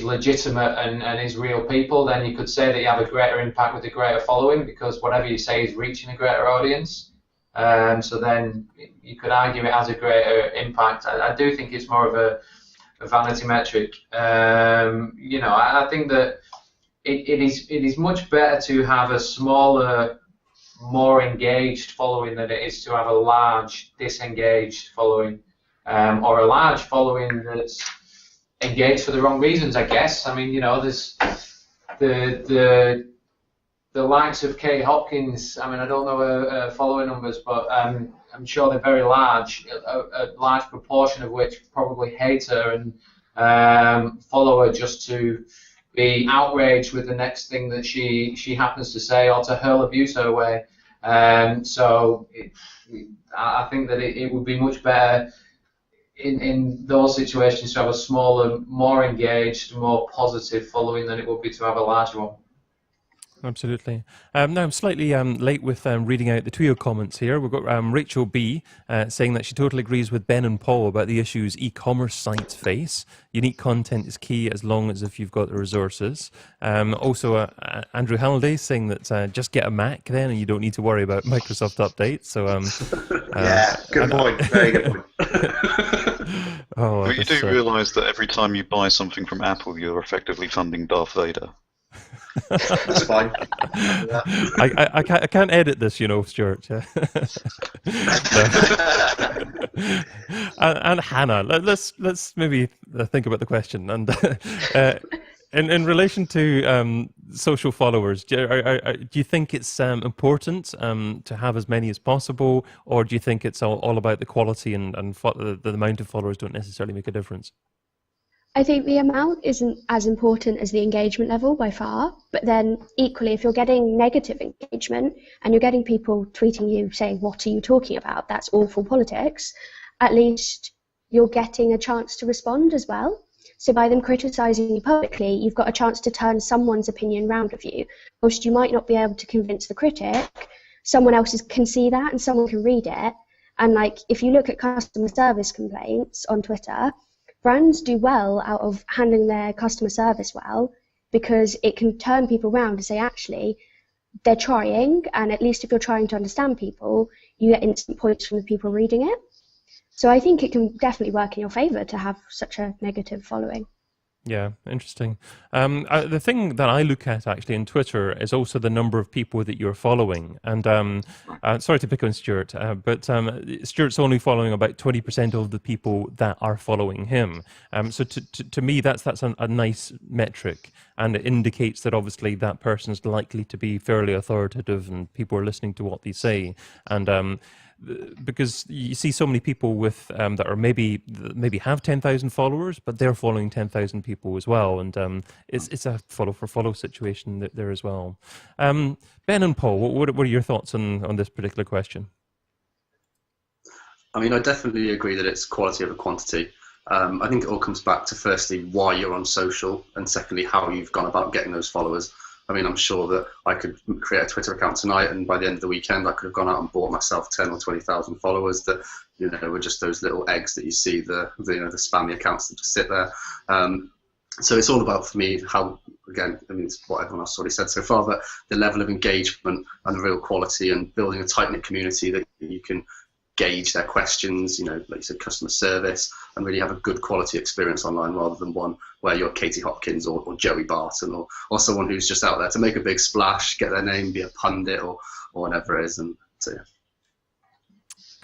legitimate and is real people, then you could say that you have a greater impact with a greater following, because whatever you say is reaching a greater audience. So then you could argue it has a greater impact. I do think it's more of a vanity metric. I think that it is much better to have a smaller, more engaged following than it is to have a large disengaged following, or a large following that's engaged for the wrong reasons, I guess. I mean, there's the likes of Kate Hopkins. I mean, I don't know her following numbers, but I'm sure they're very large, a large proportion of which probably hate her and follow her just to be outraged with the next thing that she happens to say, or to hurl abuse her way. So I think that it would be much better in those situations to have a smaller, more engaged, more positive following than it would be to have a larger one. Absolutely. Now, I'm slightly late with reading out the TWIO comments here. We've got Rachel B saying that she totally agrees with Ben and Paul about the issues e-commerce sites face. Unique content is key as long as if you've got the resources. Also, Andrew Halliday saying that just get a Mac then and you don't need to worry about Microsoft updates. So, yeah, good point. Very good point. But you do realise that every time you buy something from Apple, you're effectively funding Darth Vader. That's fine. I can't edit this, Stuart. Yeah. and Hannah, let's maybe think about the question. And in relation to social followers, do you think it's important to have as many as possible, or do you think it's all about the quality and the amount of followers don't necessarily make a difference? I think the amount isn't as important as the engagement level by far, but then equally, if you're getting negative engagement and you're getting people tweeting you saying, "What are you talking about? That's awful politics," at least you're getting a chance to respond as well. So by them criticising you publicly, you've got a chance to turn someone's opinion round of you. Whilst you might not be able to convince the critic, someone else can see that and someone can read it. And if you look at customer service complaints on Twitter, brands do well out of handling their customer service well, because it can turn people around to say, actually, they're trying, and at least if you're trying to understand people, you get instant points from the people reading it. So I think it can definitely work in your favour to have such a negative following. Yeah, interesting. The thing that I look at actually in Twitter is also the number of people that you're following. And sorry to pick on Stuart, but Stuart's only following about 20% of the people that are following him. So to me, that's a nice metric, and it indicates that obviously that person's likely to be fairly authoritative and people are listening to what they say. And because you see so many people with that are maybe have 10,000 followers, but they're following 10,000 people as well, and it's a follow for follow situation there as well. Ben and Paul, what are your thoughts on this particular question? I mean, I definitely agree that it's quality over quantity. I think it all comes back to firstly why you're on social, and secondly how you've gone about getting those followers. I mean, I'm sure that I could create a Twitter account tonight, and by the end of the weekend, I could have gone out and bought myself 10 or 20,000 followers that, you know, were just those little eggs that you see, the spammy accounts that just sit there. So it's all about, for me, how, again, I mean, it's what everyone else already said so far, but the level of engagement and the real quality, and building a tight-knit community that you can gauge their questions, you know, like you said, customer service, and really have a good quality experience online, rather than one where you're Katie Hopkins or Joey Barton or someone who's just out there to make a big splash, get their name, be a pundit or whatever it is. And so, yeah.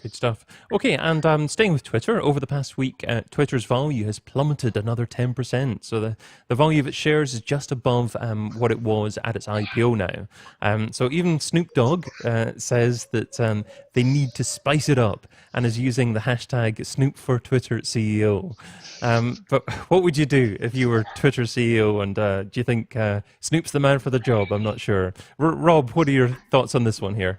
Good stuff. Okay, and staying with Twitter, over the past week, Twitter's value has plummeted another 10%. So the value of its shares is just above what it was at its IPO now. So even Snoop Dogg says that they need to spice it up, and is using the hashtag Snoop for Twitter CEO. But what would you do if you were Twitter CEO? And do you think Snoop's the man for the job? I'm not sure. Rob, what are your thoughts on this one here?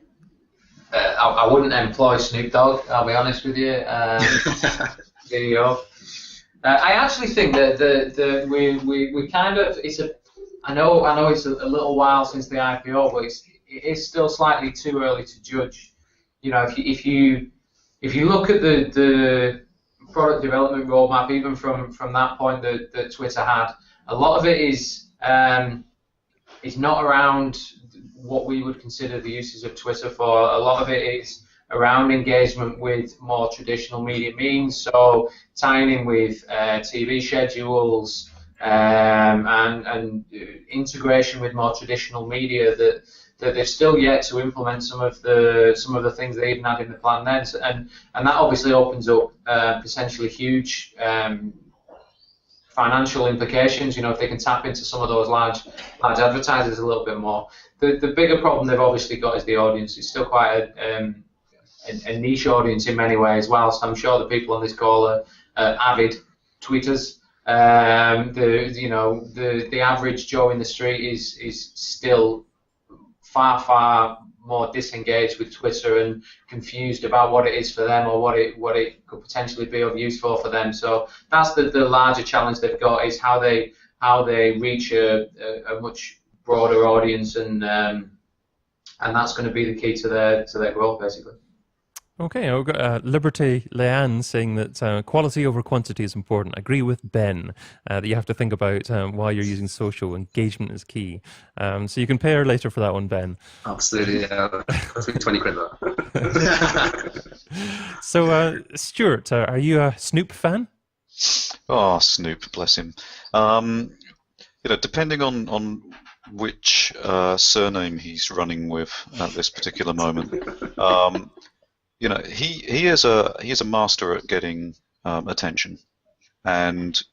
I wouldn't employ Snoop Dogg, I'll be honest with you. CEO. I actually think that we kind of, I know it's a little while since the IPO, but it is still slightly too early to judge. You know, if you look at the product development roadmap, even from that point that Twitter had, a lot of it is not around what we would consider the uses of Twitter for. A lot of it is around engagement with more traditional media means, so tying in with TV schedules and integration with more traditional media that they've still yet to implement some of the things they even had in the plan then, and that obviously opens up potentially huge financial implications. You know, if they can tap into some of those large advertisers a little bit more. The bigger problem they've obviously got is the audience. It's still quite a niche audience in many ways. Whilst I'm sure the people on this call are avid tweeters, the average Joe in the street is still far more disengaged with Twitter and confused about what it is for them, or what it could potentially be of use for them. So that's the larger challenge they've got, is how they reach a much broader audience, and that's going to be the key to their growth, basically. Okay, I've got Liberty Leanne saying that quality over quantity is important. I agree with Ben that you have to think about why you're using social. Engagement is key. So you can pay her later for that one, Ben. Absolutely, yeah. That's 20 quid that. So, Stuart, are you a Snoop fan? Oh, Snoop, bless him. Depending on which surname he's running with at this particular moment. He is a master at getting attention, and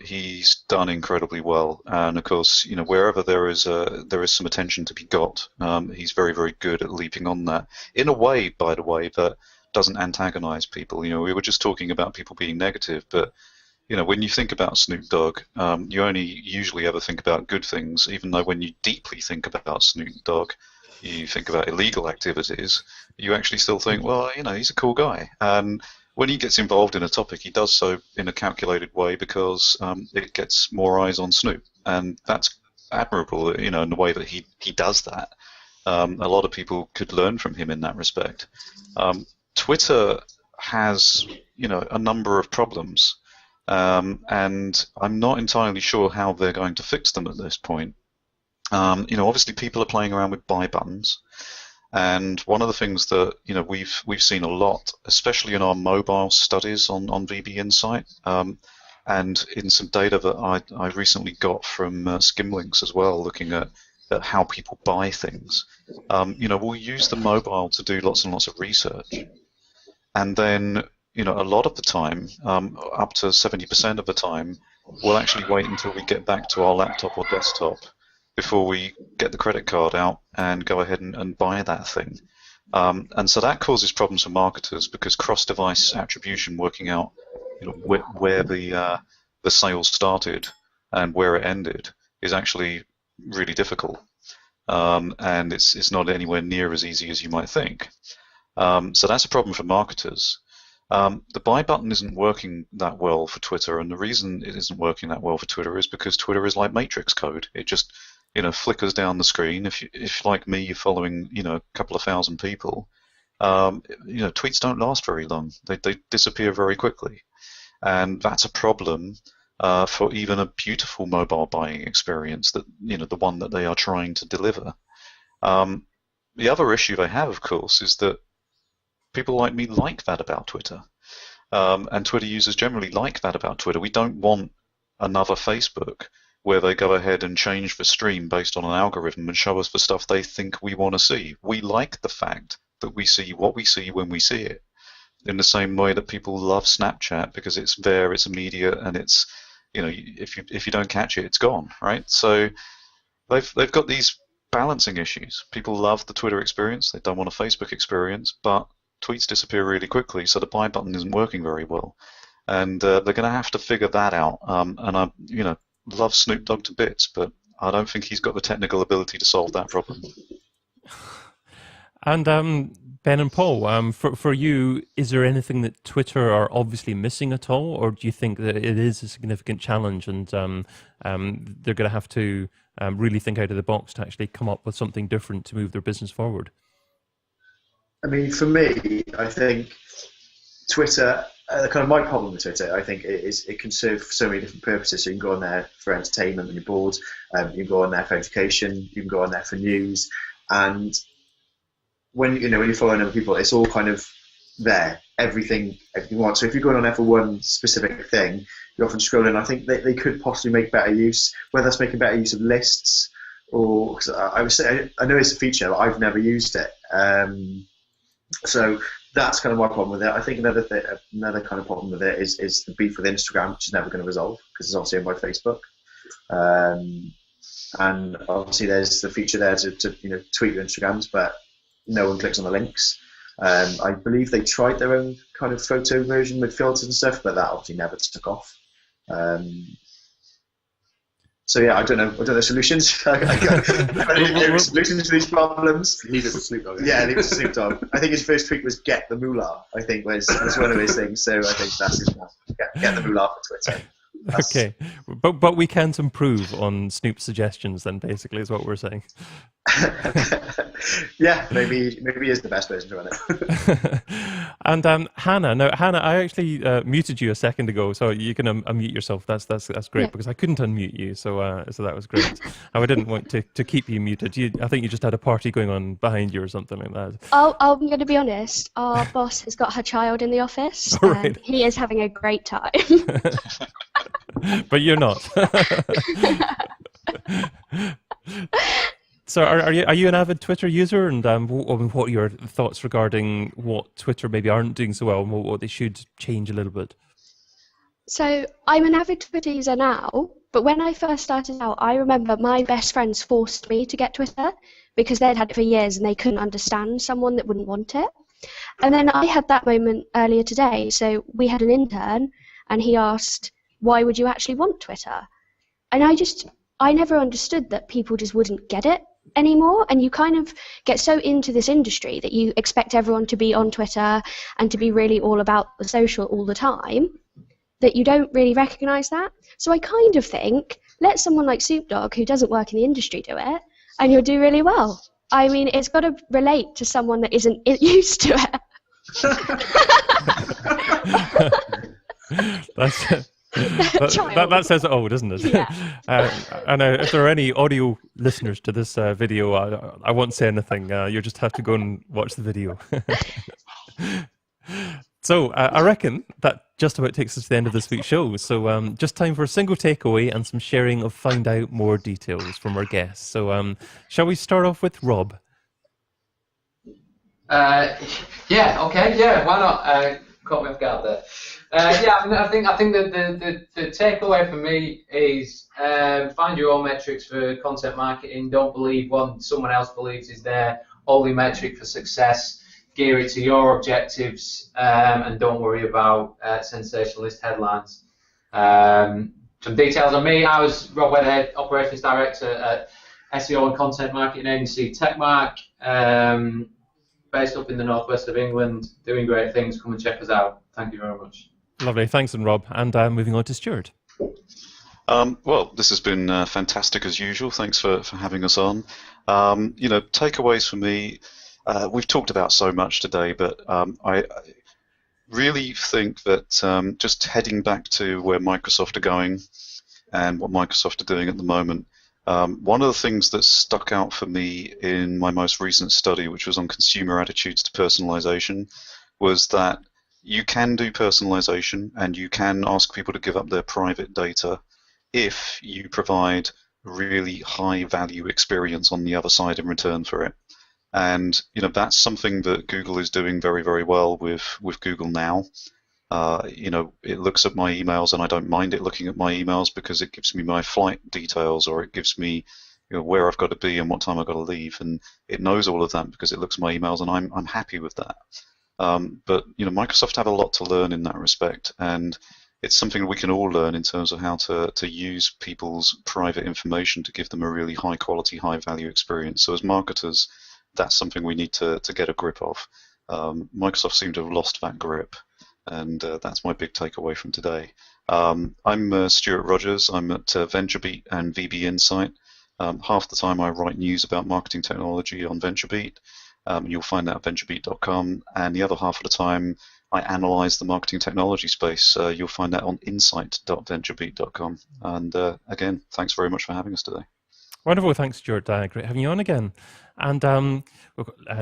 he's done incredibly well. And of course, wherever there is some attention to be got, he's very, very good at leaping on that in a way, by the way, that doesn't antagonize people. We were just talking about people being negative, but when you think about Snoop Dogg, you only usually ever think about good things, even though when you deeply think about Snoop Dogg, you think about illegal activities, you actually still think, well, he's a cool guy. And when he gets involved in a topic, he does so in a calculated way because it gets more eyes on Snoop. And that's admirable, in the way that he does that. A lot of people could learn from him in that respect. Twitter has, a number of problems. And I'm not entirely sure how they're going to fix them at this point. Obviously people are playing around with buy buttons, and one of the things that we've seen a lot, especially in our mobile studies on VB Insight, and in some data that I recently got from Skimlinks as well, looking at how people buy things. We'll use the mobile to do lots and lots of research, and then a lot of the time, up to 70% of the time, we'll actually wait until we get back to our laptop or desktop before we get the credit card out and go ahead and buy that thing. And so that causes problems for marketers, because cross-device attribution, working out where the sales started and where it ended, is actually really difficult. And it's not anywhere near as easy as you might think. So that's a problem for marketers. The buy button isn't working that well for Twitter, and the reason it isn't working that well for Twitter is because Twitter is like matrix code. It just, flickers down the screen. If like me, you're following, a couple of thousand people, tweets don't last very long. They disappear very quickly, and that's a problem for even a beautiful mobile buying experience that, the one that they are trying to deliver. The other issue they have, of course, is that people like me like that about Twitter. And Twitter users generally like that about Twitter. We don't want another Facebook where they go ahead and change the stream based on an algorithm and show us the stuff they think we want to see. We like the fact that we see what we see when we see it. In the same way that people love Snapchat because it's there, it's immediate, and it's, if you don't catch it, it's gone, right? So they've got these balancing issues. People love the Twitter experience. They don't want a Facebook experience, but tweets disappear really quickly, so the buy button isn't working very well, and they're going to have to figure that out. And I, love Snoop Dogg to bits, but I don't think he's got the technical ability to solve that problem. And Ben and Paul, for you, is there anything that Twitter are obviously missing at all, or do you think that it is a significant challenge and they're going to have to really think out of the box to actually come up with something different to move their business forward? I mean, for me, I think Twitter, kind of my problem with Twitter, I think it can serve so many different purposes. So you can go on there for entertainment when you're bored, you can go on there for education, you can go on there for news, and when you're following other people, it's all kind of there, everything you want. So if you're going on there for one specific thing, you're often scrolling. I think they could possibly make better use, whether that's making better use of lists or, cause I would say, I know it's a feature, but I've never used it. So that's kind of my problem with it. I think another kind of problem with it is the beef with Instagram, which is never going to resolve because it's obviously owned by Facebook. And obviously there's the feature there to tweet your Instagrams, but no one clicks on the links. I believe they tried their own kind of photo version with filters and stuff, but that obviously never took off. So yeah, I don't know solutions. I don't solutions to these problems. He needed a Snoop Dogg. Yeah, he was a Snoop Dogg. I think his first tweet was "Get the moolah." I think was one of his things. So I think that's his one. Get the moolah for Twitter. Okay, but we can't improve on Snoop's suggestions. Then basically, is what we're saying. Yeah, maybe he is the best person to run it. And Hannah, I actually muted you a second ago, so you can unmute yourself. That's great, yeah. Because I couldn't unmute you, so that was great. I didn't want to keep you muted. I think you just had a party going on behind you or something like that. Oh, I'm going to be honest. Our boss has got her child in the office, right. And he is having a great time. But you're not. So are you an avid Twitter user, and what are your thoughts regarding what Twitter maybe aren't doing so well and what they should change a little bit? So I'm an avid Twitter user now, but when I first started out, I remember my best friends forced me to get Twitter because they'd had it for years and they couldn't understand someone that wouldn't want it. And then I had that moment earlier today. So we had an intern and he asked, why would you actually want Twitter? And I never understood that people just wouldn't get it anymore, and you kind of get so into this industry that you expect everyone to be on Twitter and to be really all about the social all the time that you don't really recognise that. So I kind of think, let someone like Snoop Dogg, who doesn't work in the industry, do it, and you'll do really well. I mean, it's got to relate to someone that isn't used to it. That says it all, doesn't it? Yeah. And if there are any audio listeners to this video, I won't say anything. You'll just have to go and watch the video. So I reckon that just about takes us to the end of this week's show. So just time for a single takeaway and some sharing of find out more details from our guests. So shall we start off with Rob? Yeah. Okay. Yeah. Why not? Caught me off guard there. I think that the takeaway for me is find your own metrics for content marketing. Don't believe what someone else believes is their only metric for success. Gear it to your objectives, and don't worry about sensationalist headlines. Some details on me. I was Rob Weatherhead, Operations Director at SEO and Content Marketing Agency TechMark. based up in the northwest of England, doing great things. Come and check us out. Thank you very much. Lovely. Thanks, and Rob. And moving on to Stuart. Well, this has been fantastic as usual. Thanks for having us on. Takeaways for me, we've talked about so much today, but I really think that just heading back to where Microsoft are going and what Microsoft are doing at the moment, one of the things that stuck out for me in my most recent study, which was on consumer attitudes to personalization, was that you can do personalization and you can ask people to give up their private data if you provide really high value experience on the other side in return for it. And that's something that Google is doing very, very well with Google Now. It looks at my emails, and I don't mind it looking at my emails because it gives me my flight details, or it gives me where I've got to be and what time I've got to leave, and it knows all of that because it looks at my emails, and I'm happy with that. But Microsoft have a lot to learn in that respect, and it's something we can all learn in terms of how to use people's private information to give them a really high quality, high value experience. So as marketers, that's something we need to get a grip of. Microsoft seem to have lost that grip, and that's my big takeaway from today. I'm Stuart Rogers. I'm at VentureBeat and VB Insight. Half the time I write news about marketing technology on VentureBeat. You'll find that at venturebeat.com, and the other half of the time I analyze the marketing technology space. You'll find that on insight.venturebeat.com. And again, thanks very much for having us today. Wonderful, thanks, Stuart. Great having you on again. And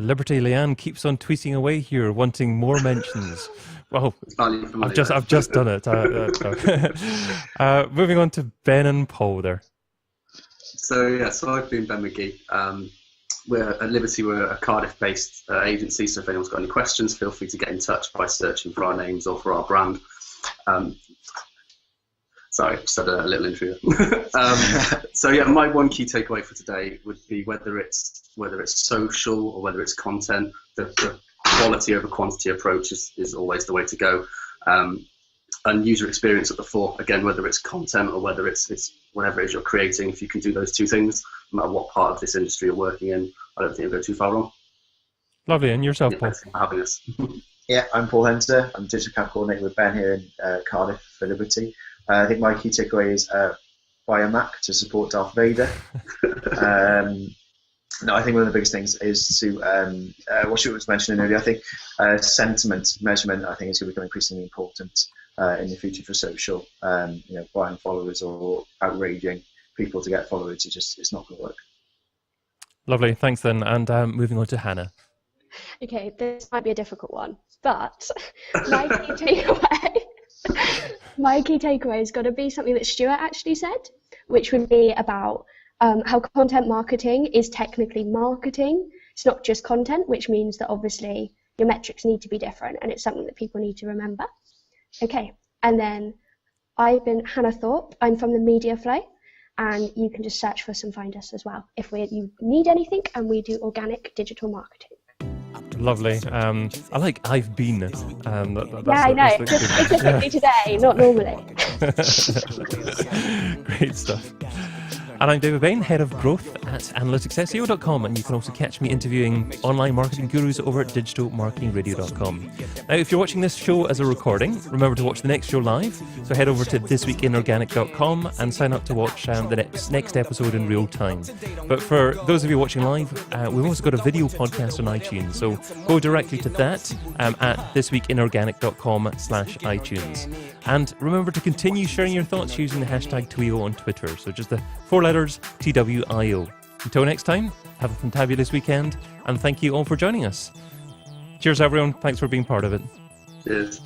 Liberty Leanne keeps on tweeting away here, wanting more mentions. Well, I've just done it. Moving on to Ben and Paul there. So I've been Ben McGee. We're at Liberty. We're a Cardiff-based agency. So if anyone's got any questions, feel free to get in touch by searching for our names or for our brand. Sorry, just had a little intro. My one key takeaway for today would be whether it's social or whether it's content, the quality over quantity approach is always the way to go. And user experience at the fore, again, whether it's content or whether it's whatever it is you're creating, if you can do those two things, no matter what part of this industry you're working in, I don't think you'll go too far wrong. Lovely, and yourself, Paul? Thanks for having us. Yeah, I'm Paul Hunter. I'm Digital Camp Coordinator with Ben here in Cardiff for Liberty. I think my key takeaway is buy a Mac to support Darth Vader. No, I think one of the biggest things is to, what Stuart was mentioning earlier, I think sentiment measurement, I think, is going to become increasingly important in the future for social. Buying followers or outraging people to get followers, it's not going to work. Lovely, thanks then. And moving on to Hannah. Okay, this might be a difficult one, but my key takeaway has got to be something that Stuart actually said, which would be about how content marketing is technically marketing. It's not just content, which means that obviously your metrics need to be different, and it's something that people need to remember. Okay, and then I've been Hannah Thorpe. I'm from the Media Flow, and you can just search for us and find us as well if you need anything, and we do organic digital marketing. Lovely. I like I've been. I know. Specifically today, not normally. Great stuff. And I'm David Bain, Head of Growth at analyticsseo.com, and you can also catch me interviewing online marketing gurus over at digitalmarketingradio.com. Now, if you're watching this show as a recording, remember to watch the next show live, so head over to thisweekinorganic.com and sign up to watch the next episode in real time. But for those of you watching live, we've also got a video podcast on iTunes, so go directly to that at thisweekinorganic.com/iTunes. And remember to continue sharing your thoughts using the hashtag TWIO on Twitter, so just the 4 letters TWIO. Until next time, have a fantabulous weekend, and thank you all for joining us. Cheers, everyone. Thanks for being part of it. Cheers.